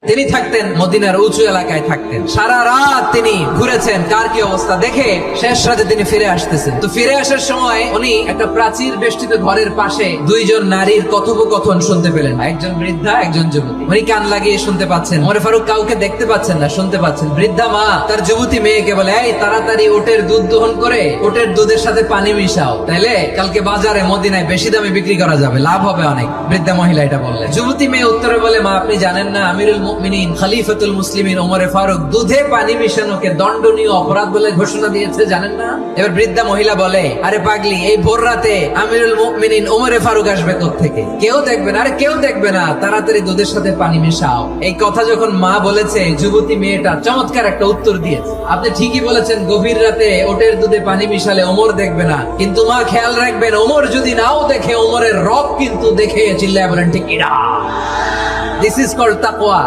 তিনি থাকতেন মদিনার উঁচু এলাকায় থাকতেন। সারা রাত তিনি ঘুরেছেন কার কি অবস্থা দেখে শেষ রাতে তিনি ফিরে আসতেছেন। তো ফিরে আসার সময় উনি একটা প্রাচীর বেষ্টিত ঘরের পাশে দুইজন নারীর কথোপকথন শুনতে পেলেন, একজন বৃদ্ধা একজন যুবতী। উনি কান লাগিয়ে শুনতে পাচ্ছেন। ওমর ফারুক কাউকে দেখতে পাচ্ছেন না, শুনতে পাচ্ছেন। বৃদ্ধা মা তার যুবতী মেয়েকে বলে, এই তাড়াতাড়ি উটের দুধ দহন করে উটের দুধের সাথে পানি মিশাও, তাইলে কালকে বাজারে মদিনায় বেশি দামে বিক্রি করা যাবে, লাভ হবে অনেক। বৃদ্ধা মহিলা এটা বললেন। যুবতী মেয়ে উত্তরে বলে, মা আপনি জানেন না আমিরুল মুমিনিন খলিফাতুল মুসলিমিন ওমর ফারুক দুধে পানি মিশানোকে দণ্ডনীয় অপরাধ বলে ঘোষণা দিয়েছে, জানেন না? এবার বৃদ্ধা মহিলা বলে, আরে পাগলি, এই ভোর রাতে আমিরুল মুমিনিন ওমর ফারুক আসবে কোত্থেকে? কেউ দেখবে না। আরে কেউ দেখবে না, তাড়াতাড়ি দুধের সাথে পানি মিশাও। এই কথা যখন মা বলেছে, যুবতী মেয়েটা চমৎকার একটা উত্তর দিয়েছে, আপনি ঠিকই বলেছেন, গভীর রাতে ওটের দুধে পানি মিশালে ওমর দেখবে না, কিন্তু মা খেয়াল রাখবেন, ওমর যদি নাও দেখে, ওমরের রব কিন্তু দেখে। চিল্লায় বলেন ঠিক কিনা? দিস ইজ কল্ড তাকওয়া।